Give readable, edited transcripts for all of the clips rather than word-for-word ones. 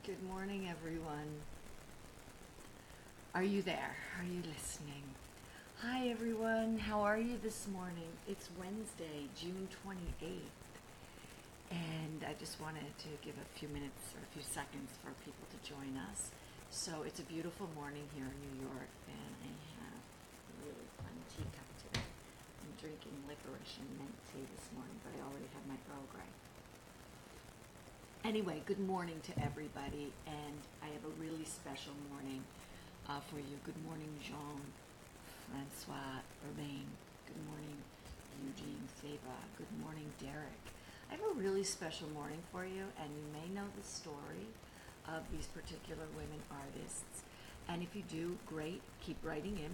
Good morning, everyone. Are you there? Are you listening? Hi, everyone. How are you this morning? It's Wednesday, June 28th. And I just wanted to give a few minutes or a few seconds for people to join us. So it's a beautiful morning here in New York, and I have a really fun teacup today. I'm drinking licorice and mint tea this morning, but I already have my Earl Grey. Anyway, good morning to everybody, and I have a really special morning for you. Good morning, Jean, Francois, Urbain. Good morning, Eugene Seba. Good morning, Derek. I have a really special morning for you, and you may know the story of these particular women artists. And if you do, great, keep writing in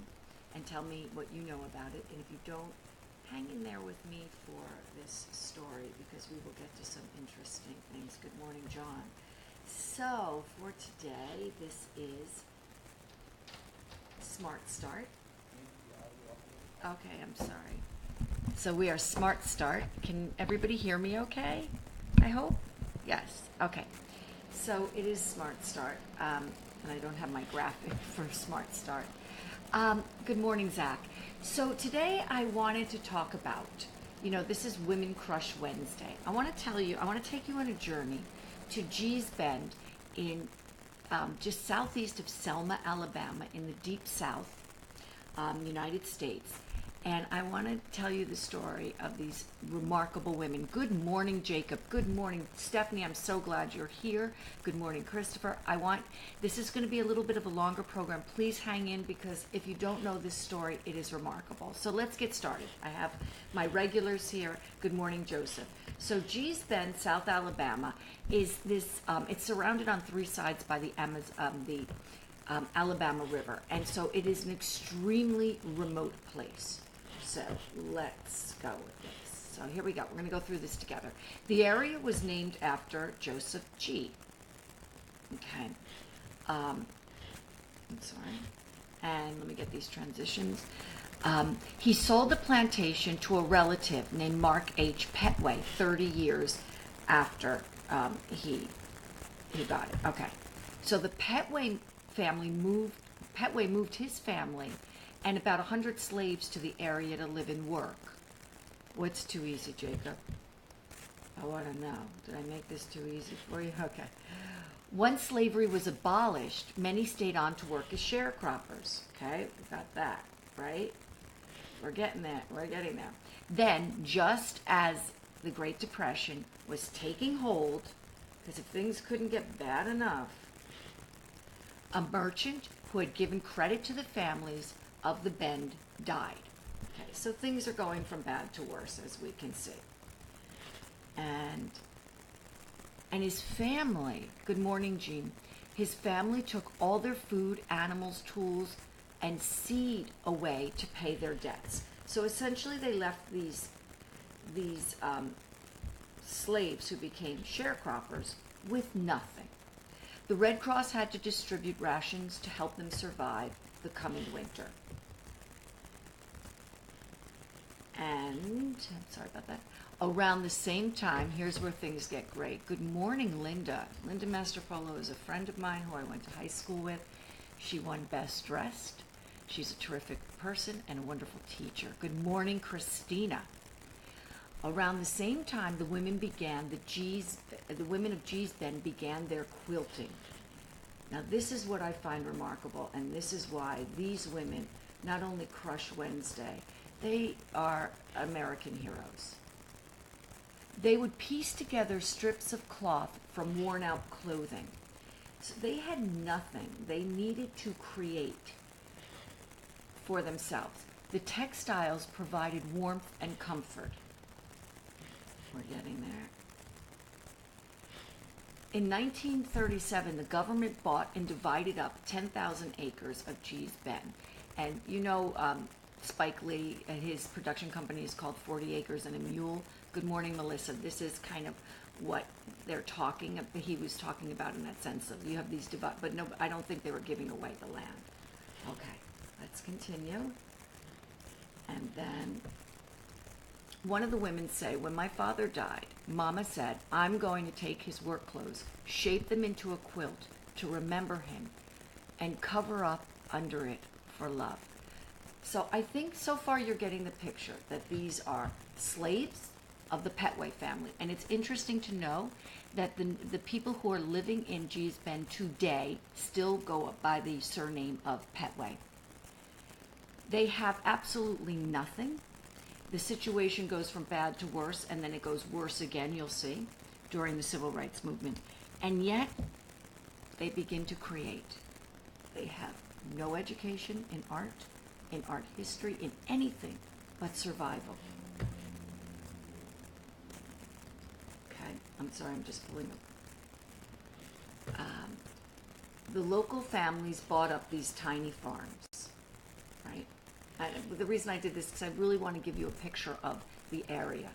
and tell me what you know about it. And if you don't, hang in there with me for this story because we will get to some interesting things. Good morning, John. So for today, this is Smart Start. Okay, I'm sorry. So we are Smart Start. Can everybody hear me okay? I hope? Yes. Okay. So it is Smart Start. And I don't have my graphic for Smart Start. Good morning, Zach. So today I wanted to talk about, this is Women Crush Wednesday. I want to take you on a journey to Gee's Bend in just southeast of Selma, Alabama, in the deep South, United States. And I want to tell you the story of these remarkable women. Good morning, Jacob. Good morning, Stephanie. I'm so glad you're here. Good morning, Christopher. This is going to be a little bit of a longer program. Please hang in because if you don't know this story, it is remarkable. So let's get started. I have my regulars here. Good morning, Joseph. So Gee's Bend, South Alabama, is this, it's surrounded on three sides by the Alabama River. And so it is an extremely remote place. So let's go with this. So here we go. We're going to go through this together. The area was named after Joseph Gee. Okay. I'm sorry. And let me get these transitions. He sold the plantation to a relative named Mark H. Petway 30 years after he got it. Okay. So the Petway moved his family and about 100 slaves to the area to live and work. What's too easy, Jacob? I want to know. Did I make this too easy for you? Okay. Once slavery was abolished, many stayed on to work as sharecroppers. Okay, we got that, right? We're getting there. We're getting there. Then, just as the Great Depression was taking hold, because if things couldn't get bad enough, a merchant who had given credit to the families of the Bend died. Okay, so things are going from bad to worse, as we can see. And his family, good morning, Jean, his family took all their food, animals, tools, and seed away to pay their debts. So essentially they left these slaves who became sharecroppers with nothing. The Red Cross had to distribute rations to help them survive the coming winter. And, I'm sorry about that, around the same time, here's where things get great. Good morning, Linda. Linda Mastropolo is a friend of mine who I went to high school with. She won Best Dressed. She's a terrific person and a wonderful teacher. Good morning, Christina. Around the same time, the women of Gee's Bend began their quilting. Now, this is what I find remarkable, and this is why these women not only crush Wednesday, they are American heroes. They would piece together strips of cloth from worn-out clothing. So they had nothing. They needed to create for themselves. The textiles provided warmth and comfort. We're getting there. In 1937, the government bought and divided up 10,000 acres of Gee's Bend. And Spike Lee and his production company is called 40 Acres and a Mule. Good morning, Melissa. This is kind of what he was talking about in that sense of you have these but no, I don't think they were giving away the land. Okay, let's continue. And then one of the women say, when my father died, Mama said, I'm going to take his work clothes, shape them into a quilt to remember him, and cover up under it for love. So I think so far you're getting the picture that these are slaves of the Petway family. And it's interesting to know that the people who are living in Gee's Bend today still go by the surname of Petway. They have absolutely nothing. The situation goes from bad to worse, and then it goes worse again, you'll see, during the civil rights movement. And yet, they begin to create. They have no education in art history, in anything but survival. Okay, I'm sorry, I'm just pulling up. The local families bought up these tiny farms, right? The reason I did this is because I really want to give you a picture of the area.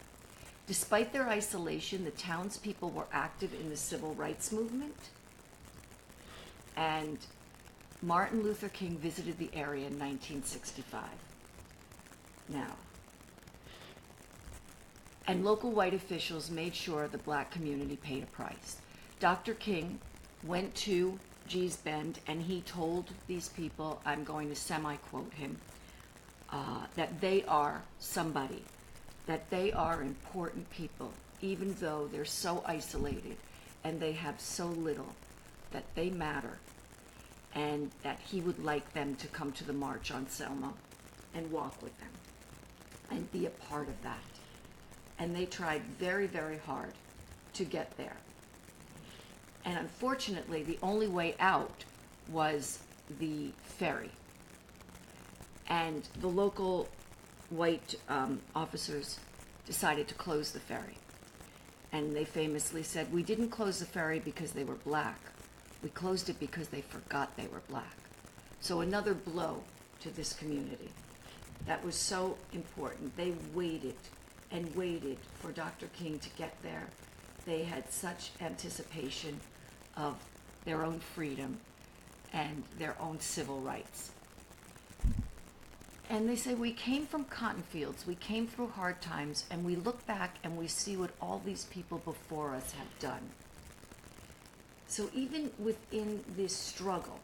Despite their isolation, the townspeople were active in the civil rights movement, and Martin Luther King visited the area in 1965. Now, and local white officials made sure the black community paid a price. Dr. King went to Gee's Bend and he told these people, I'm going to semi-quote him, that they are somebody, that they are important people, even though they're so isolated and they have so little, that they matter, and that he would like them to come to the march on Selma and walk with them and be a part of that. And they tried very, very hard to get there. And unfortunately, the only way out was the ferry. And the local white officers decided to close the ferry. And they famously said, we didn't close the ferry because they were black. We closed it because they forgot they were black. So another blow to this community. That was so important. They waited and waited for Dr. King to get there. They had such anticipation of their own freedom and their own civil rights. And they say, we came from cotton fields, we came through hard times, and we look back and we see what all these people before us have done. So even within this struggle,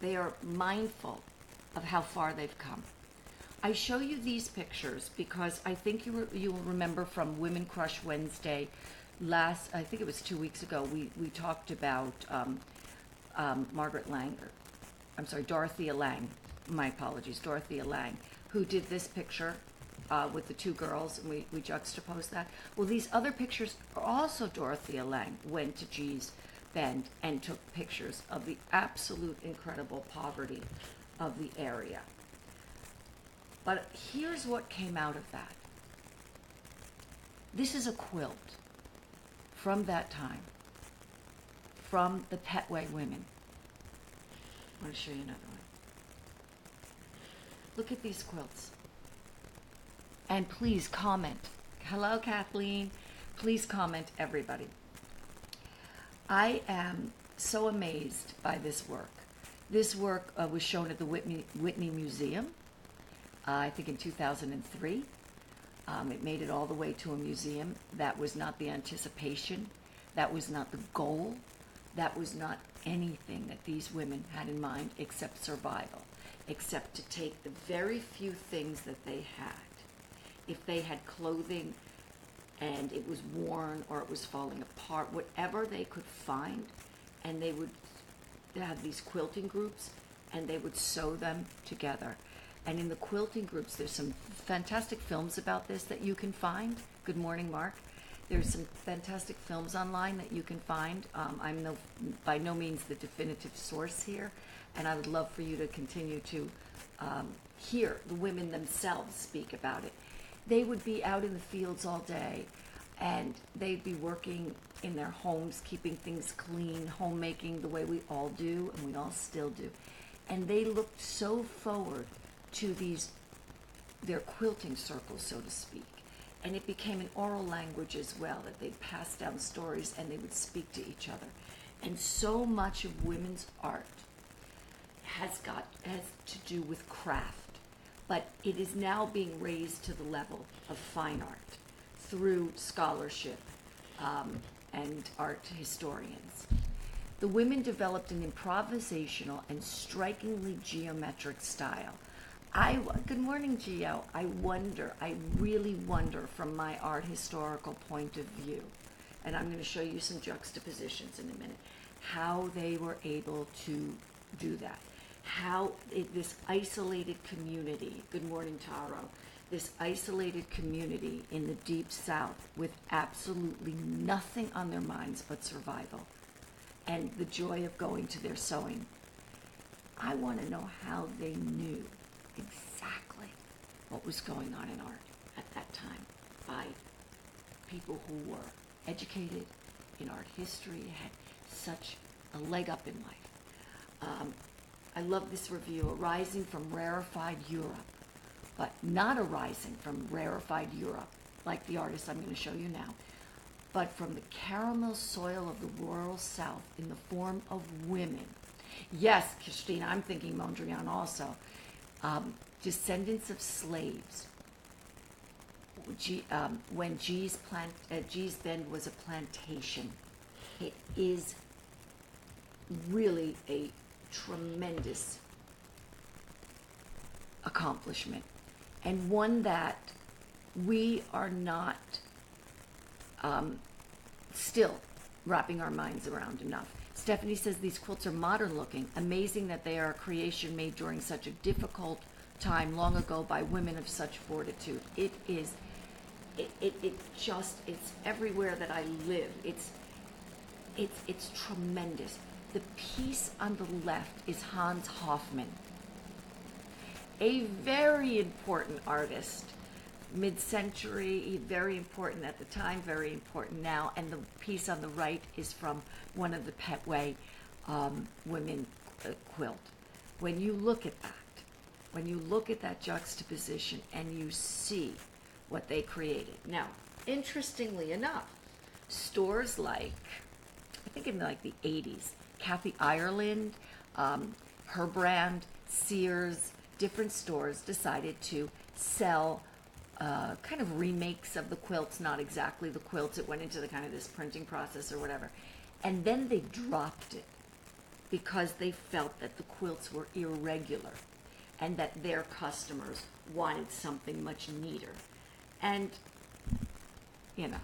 they are mindful of how far they've come. I show you these pictures because I think you will remember from Women Crush Wednesday I think it was 2 weeks ago, we talked about Dorothea Lange, my apologies, Dorothea Lange, who did this picture with the two girls, and we juxtaposed that. Well, these other pictures are also Dorothea Lange went to Gee's Bend and took pictures of the absolute incredible poverty of the area. But here's what came out of that. This is a quilt from that time, from the Petway women. I want to show you another one. Look at these quilts. And please comment. Hello, Kathleen. Please comment, everybody. I am so amazed by this work. This work was shown at the Whitney Museum, I think in 2003. It made it all the way to a museum. That was not the anticipation. That was not the goal. That was not anything that these women had in mind except survival, except to take the very few things that they had. If they had clothing and it was worn or it was falling apart, whatever they could find, and they would have these quilting groups and they would sew them together. And in the quilting groups, there's some fantastic films about this that you can find. Good morning, Mark. There's some fantastic films online that you can find. I'm by no means the definitive source here, and I would love for you to continue to hear the women themselves speak about it. They would be out in the fields all day, and they'd be working in their homes, keeping things clean, homemaking the way we all do, and we all still do. And they looked so forward to their quilting circles, so to speak. And it became an oral language as well, that they'd pass down stories and they would speak to each other. And so much of women's art has to do with craft, but it is now being raised to the level of fine art through scholarship and art historians. The women developed an improvisational and strikingly geometric style. Good morning, Geo. I really wonder from my art historical point of view, and I'm going to show you some juxtapositions in a minute, how they were able to do that. This isolated community, good morning, Taro, this isolated community in the deep south with absolutely nothing on their minds but survival and the joy of going to their sewing. I want to know how they knew exactly what was going on in art at that time by people who were educated in art history, had such a leg up in life. I love this review, arising from rarefied Europe, but not arising from rarefied Europe, like the artist I'm going to show you now, but from the caramel soil of the rural South in the form of women. Yes, Christina, I'm thinking Mondrian also. Descendants of slaves. When Gee's Bend was a plantation. It is really a tremendous accomplishment, and one that we are not still wrapping our minds around enough. Stephanie says these quilts are modern looking. Amazing that they are a creation made during such a difficult time long ago by women of such fortitude. It's everywhere that I live. It's tremendous. The piece on the left is Hans Hofmann, a very important artist, mid-century, very important at the time, very important now. And the piece on the right is from one of the Petway women quilt. When you look at that juxtaposition and you see what they created. Now, interestingly enough, stores like, I think in like the 80s, Kathy Ireland, her brand, Sears, different stores decided to sell kind of remakes of the quilts, not exactly the quilts. It went into the kind of this printing process or whatever. And then they dropped it because they felt that the quilts were irregular and that their customers wanted something much neater. And, you know,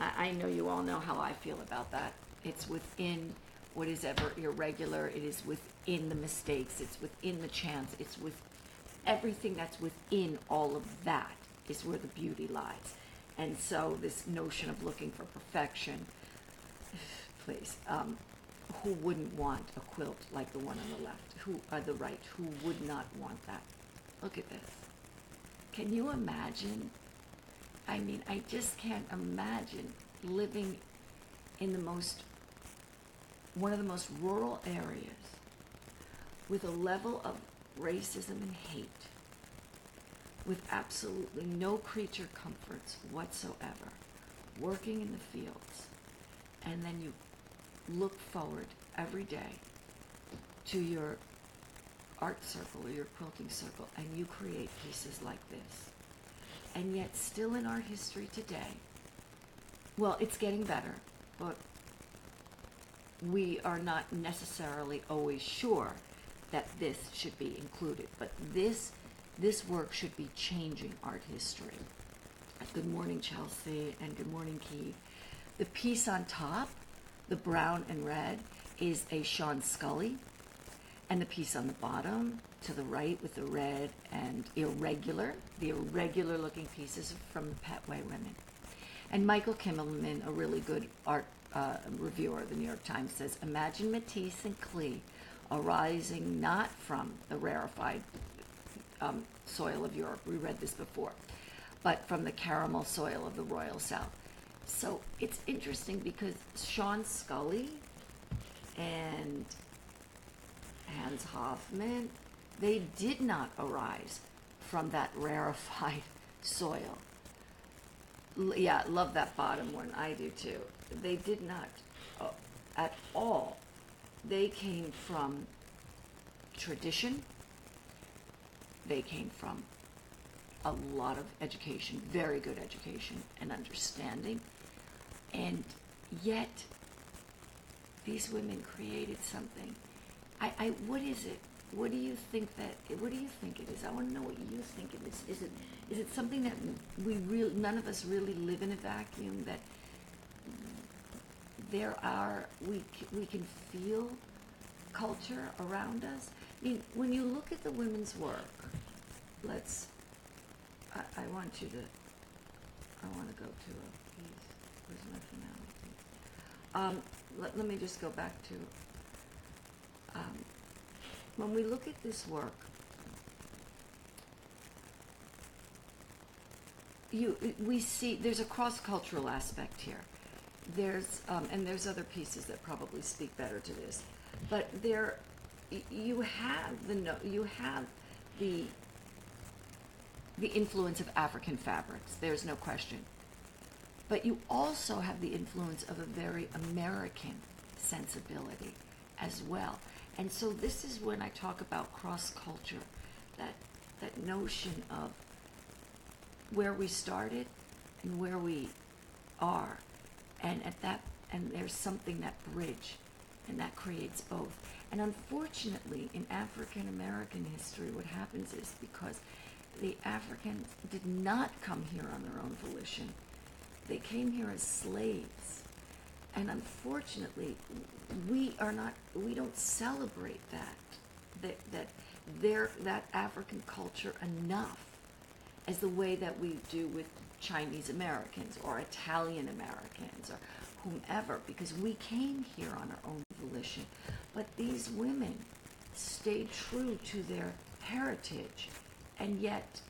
I know you all know how I feel about that. It's within what is ever irregular. It is within the mistakes. It's within the chance. It's with everything that's within all of that is where the beauty lies. And so this notion of looking for perfection, please, who wouldn't want a quilt like the one on the left? The right? Who would not want that? Look at this. Can you imagine? I mean, I just can't imagine living in one of the most rural areas with a level of racism and hate, with absolutely no creature comforts whatsoever, working in the fields, and then you look forward every day to your art circle or your quilting circle, and you create pieces like this. And yet still in art history today, well, it's getting better, but we are not necessarily always sure that this should be included. But this work should be changing art history. Good morning, Chelsea, and good morning, Keith. The piece on top, the brown and red, is a Sean Scully, and the piece on the bottom, to the right with the red and the irregular looking pieces from the Petway women. And Michael Kimmelman, a really good art reviewer of the New York Times, says, imagine Matisse and Klee arising not from the rarefied soil of Europe, we read this before, but from the caramel soil of the Royal South. So it's interesting because Sean Scully and Hans Hofmann, they did not arise from that rarefied soil. Yeah, love that bottom one. I do too. They did not at all. They came from tradition. They came from a lot of education, very good education and understanding. And yet, these women created something. What is it? What do you think it is? I want to know what you think it is. Is it something that none of us really live in a vacuum, that we can feel culture around us? I mean, when you look at the women's work, I want to go to a piece. Where's my finale? Let me just go back to, when we look at this work, we see there's a cross-cultural aspect here. And there's other pieces that probably speak better to this, but you have the influence of African fabrics. There's no question. But you also have the influence of a very American sensibility as well. And so this is when I talk about cross-culture, that notion of where we started and where we are. And there's something, that bridge, and that creates both. And unfortunately, in African American history, what happens is, because the Africans did not come here on their own volition, they came here as slaves. And unfortunately, we don't celebrate that African culture enough as the way that we do with Chinese Americans or Italian Americans or whomever, because we came here on our own volition. But these women stayed true to their heritage, and yet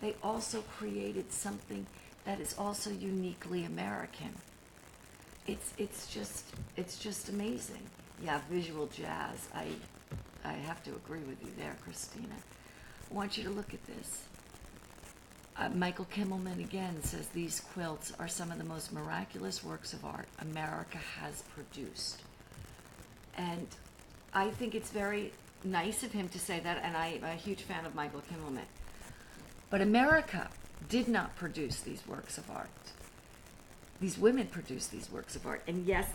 they also created something that is also uniquely American. It's just amazing. Yeah, visual jazz. I have to agree with you there, Christina. I want you to look at this. Michael Kimmelman again says these quilts are some of the most miraculous works of art America has produced. And I think it's very nice of him to say that, and I'm a huge fan of Michael Kimmelman. But America did not produce these works of art. These women produced these works of art. And yes,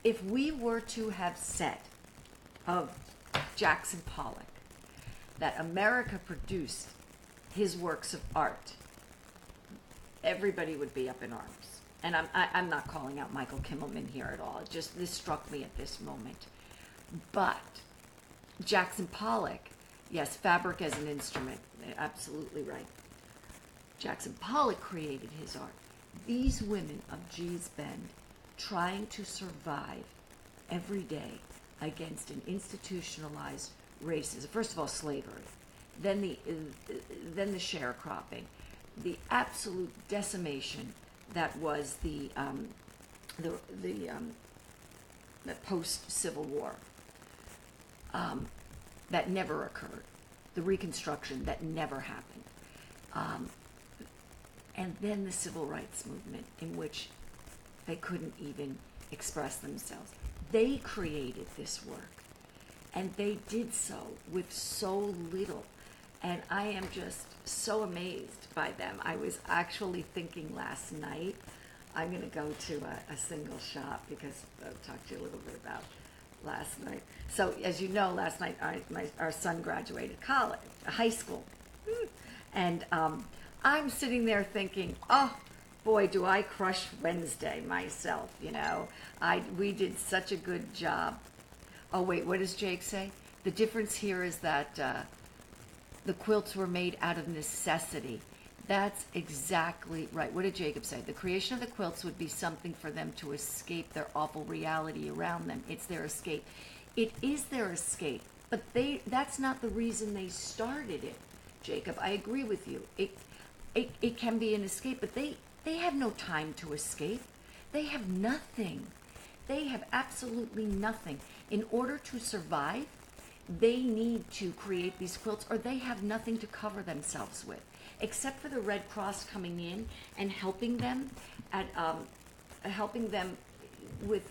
if we were to have said of Jackson Pollock that America produced his works of art, everybody would be up in arms. And I'm not calling out Michael Kimmelman here at all. This struck me at this moment. But Jackson Pollock, yes, fabric as an instrument, absolutely right. Jackson Pollock created his art. These women of Gee's Bend trying to survive every day against an institutionalized racism. First of all, slavery, then the sharecropping, the absolute decimation that was the post-Civil War that never occurred, the Reconstruction that never happened, and then the Civil Rights Movement, in which they couldn't even express themselves. They created this work, and they did so with so little. And I am just so amazed by them. I was actually thinking last night, I'm going to go to a single shop, because I'll talk to you a little bit about last night. So as you know, last night our son graduated college, high school. And I'm sitting there thinking, oh, boy, do I crush Wednesday myself, you know. We did such a good job. Oh, wait, what does Jake say? The difference here is that the quilts were made out of necessity. That's exactly right. What did Jacob say? The creation of the quilts would be something for them to escape their awful reality around them. It's their escape. It is their escape, but that's not the reason they started it, Jacob. I agree with you. It can be an escape, but they have no time to escape. They have nothing. They have absolutely nothing. In order to survive, they need to create these quilts, or they have nothing to cover themselves with, except for the Red Cross coming in and helping them with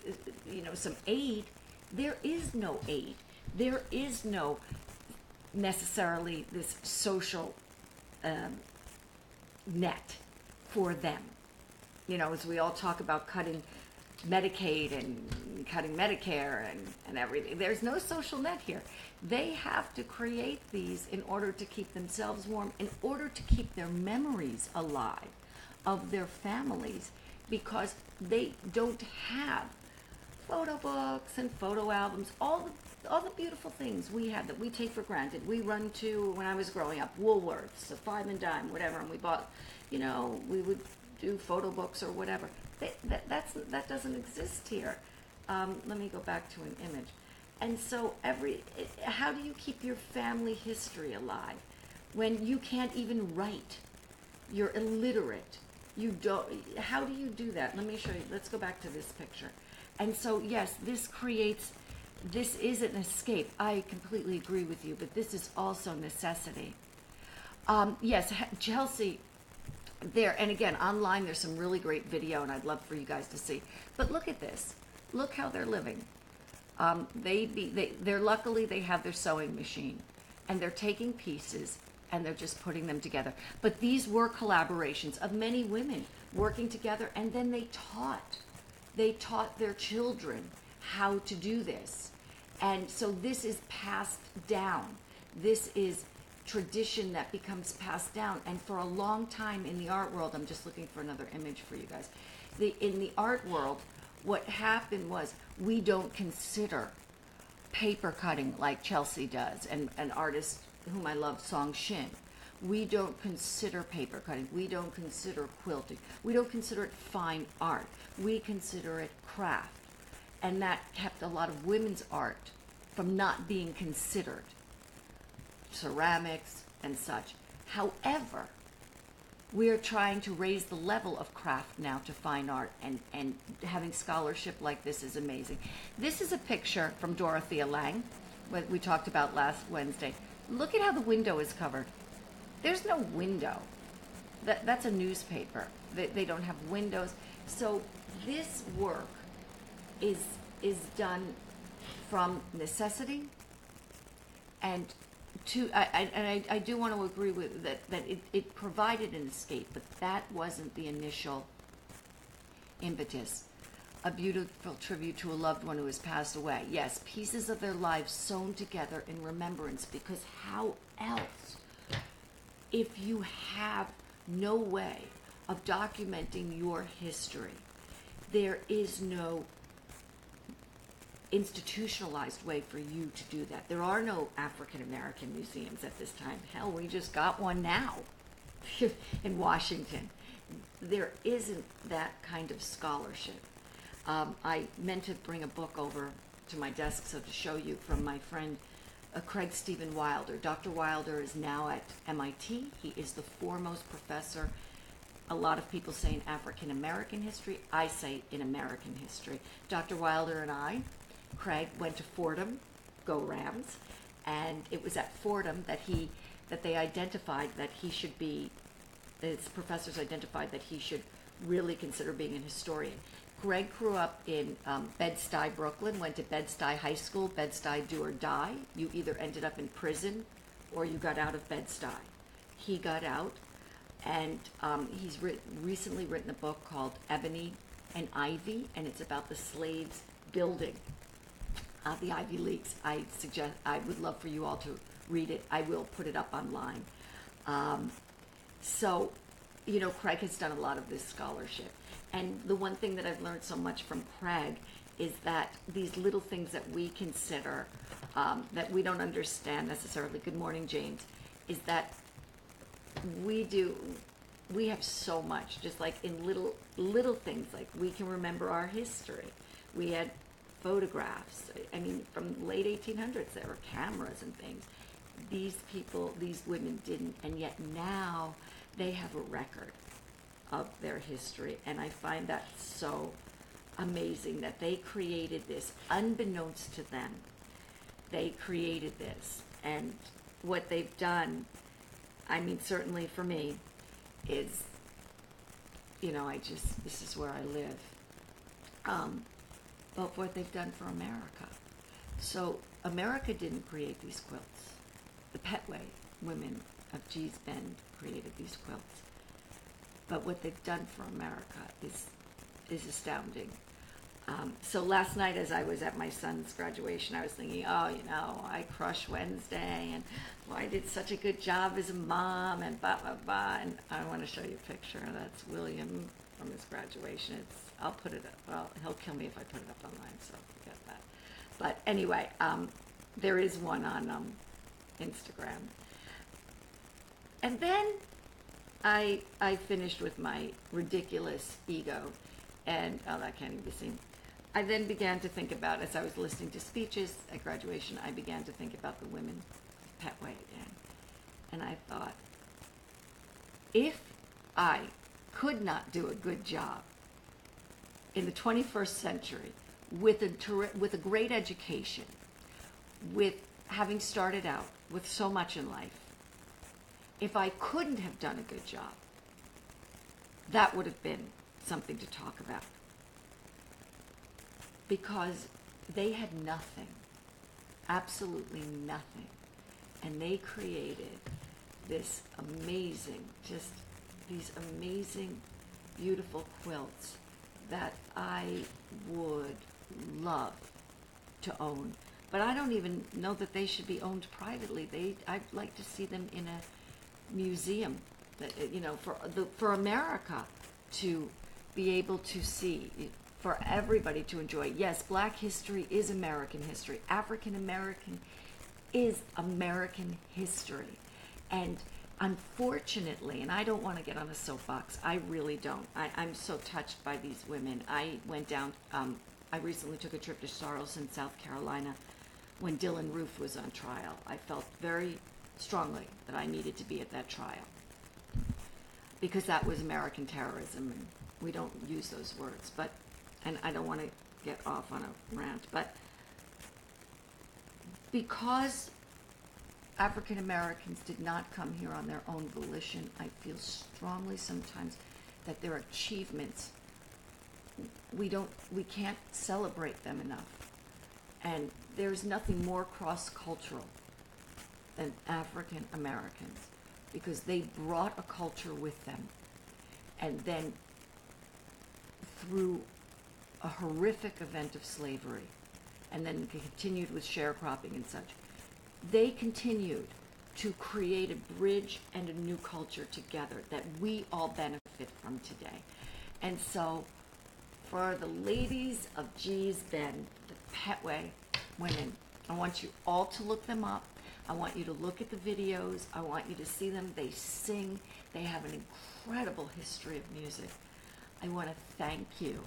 some aid. There is no aid. There is no necessarily this social net for them. You know, as we all talk about cutting Medicaid and cutting Medicare and everything, there's no social net here. They have to create these in order to keep themselves warm, in order to keep their memories alive of their families, because they don't have photo books and photo albums, all the beautiful things we have that we take for granted. We run to, when I was growing up, Woolworths, a 5 and dime, whatever, and we bought, you know, we would do photo books or whatever. That doesn't exist here. Let me go back to an image. And so how do you keep your family history alive when you can't even write? You're illiterate. You don't, how do you do that? Let me show you. Let's go back to this picture. And so, yes, this is an escape. I completely agree with you, but this is also necessity. Yes, Chelsea, there, and again, online there's some really great video, and I'd love for you guys to see. But look at this. Look how they're living. They're luckily they have their sewing machine, and they're taking pieces and they're just putting them together. But these were collaborations of many women working together, and then they taught their children how to do this. And so this is passed down. This is tradition that becomes passed down. And for a long time in the art world, I'm just looking for another image for you guys. In the art world, what happened was we don't consider paper cutting like Chelsea does, and an artist whom I love, Song Shin. We don't consider paper cutting. We don't consider quilting. We don't consider it fine art. We consider it craft. And that kept a lot of women's art from not being considered, ceramics and such. However, we're trying to raise the level of craft now to fine art, and having scholarship like this is amazing. This is a picture from Dorothea Lange, what we talked about last Wednesday. Look at how the window is covered. There's no window. That's a newspaper. They don't have windows. So this work is done from necessity, and I do want to agree with that it provided an escape, but that wasn't the initial impetus. A beautiful tribute to a loved one who has passed away. Yes, pieces of their lives sewn together in remembrance, because how else, if you have no way of documenting your history, there is no institutionalized way for you to do that. There are no African American museums at this time. Hell, we just got one now in Washington. There isn't that kind of scholarship. I meant to bring a book over to my desk so to show you from my friend Craig Stephen Wilder. Dr. Wilder is now at MIT. He is the foremost professor. A lot of people say in African American history. I say in American history. Dr. Wilder and Craig, went to Fordham, go Rams, and it was at Fordham that they identified that he should be, his professors identified that he should really consider being an historian. Greg grew up in Bed-Stuy, Brooklyn, went to Bed-Stuy High School, Bed-Stuy do or die. You either ended up in prison or you got out of Bed-Stuy. He got out, and he's recently written a book called Ebony and Ivy, and it's about the slaves building the Ivy Leagues. I would love for you all to read it. I will put it up online. So, you know, Craig has done a lot of this scholarship. And the one thing that I've learned so much from Craig is that these little things that we consider, that we don't understand necessarily, good morning, James, is that we have so much, just like in little things, like we can remember our history. We had photographs, I mean, from the late 1800s, there were cameras and things. These women didn't, and yet now they have a record of their history, and I find that so amazing that they created this unbeknownst to them. They created this, and what they've done, I mean, certainly for me, is, you know, this is where I live. But what they've done for America. So America didn't create these quilts. The Petway women of Gee's Bend created these quilts. But what they've done for America is astounding. So last night, as I was at my son's graduation, I was thinking, oh, I crushed Wednesday, and well, I did such a good job as a mom, and blah, blah, blah. And I want to show you a picture. That's William from his graduation. I'll put it up. Well, he'll kill me if I put it up online, so forget that. But anyway, there is one on Instagram. And then I finished with my ridiculous ego, and that can't even be seen. I then began to think about, as I was listening to speeches at graduation, I began to think about the women of Petway again. And I thought, if I could not do a good job in the 21st century with a great education, with having started out with so much in life, if I couldn't have done a good job, that would have been something to talk about. Because they had nothing, absolutely nothing. And they created this amazing, just these amazing, beautiful quilts that I would love to own. But I don't even know that they should be owned privately. I'd like to see them in a museum, for America to be able to see, for everybody to enjoy. Yes, Black history is American history. African American is American history. And unfortunately, and I don't want to get on a soapbox, I really don't. I'm so touched by these women. I went down, I recently took a trip to Charleston, South Carolina, when Dylann Roof was on trial. I felt very strongly that I needed to be at that trial, because that was American terrorism, and we don't use those words, and I don't want to get off on a rant, but because African Americans did not come here on their own volition, I feel strongly sometimes that their achievements, we can't celebrate them enough. And there's nothing more cross-cultural than African Americans, because they brought a culture with them, and then through a horrific event of slavery, and then continued with sharecropping and such, they continued to create a bridge and a new culture together that we all benefit from today. And so for the ladies of Gee's Bend, the Petway women, I want you all to look them up. I want you to look at the videos. I want you to see them. They sing. They have an incredible history of music. I want to thank you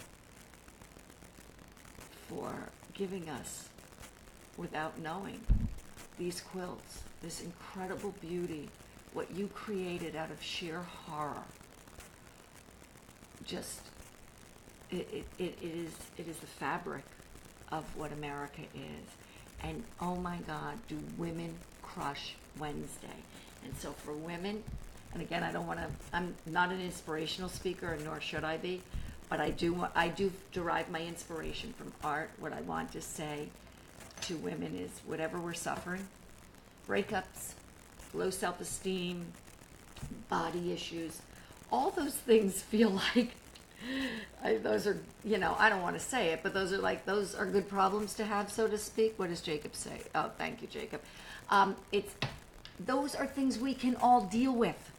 for giving us, without knowing, these quilts, this incredible beauty, what you created out of sheer horror. Just, it is the fabric of what America is. And oh my God, do women crush Wednesday. And so for women, and again, I'm not an inspirational speaker, nor should I be, but I do derive my inspiration from art. What I want to say to women is, whatever we're suffering, breakups, low self-esteem, body issues, all those things feel like, those are, I don't want to say it, but those are good problems to have, so to speak. What does Jacob say? Oh, thank you, Jacob. Those are things we can all deal with.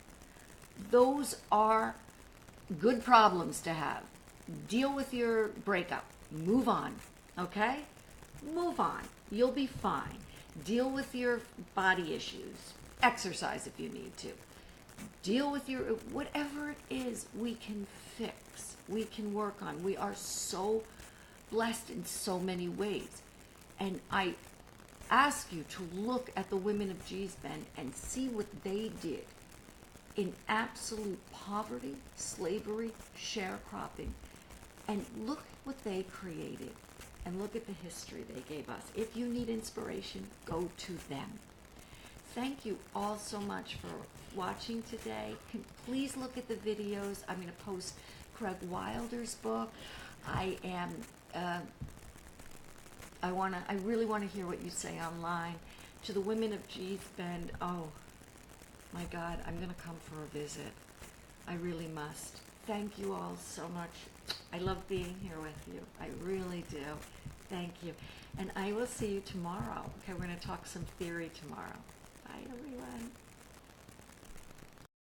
Those are good problems to have. Deal with your breakup. Move on, okay? Move on. You'll be fine. Deal with your body issues. Exercise if you need to. Deal with your, whatever it is, we can fix. We can work on. We are so blessed in so many ways. And I ask you to look at the women of Gee's Bend and see what they did in absolute poverty, slavery, sharecropping, and look what they created, and look at the history they gave us. If you need inspiration, go to them. Thank you all so much for watching today. Please look at the videos. I'm going to post Craig Wilder's book. I really want to hear what you say online. To the women of Gee's Bend, oh, My God, I'm going to come for a visit. I really must. Thank you all so much. I love being here with you. I really do. Thank you. And I will see you tomorrow. Okay, we're going to talk some theory tomorrow. Bye, everybody.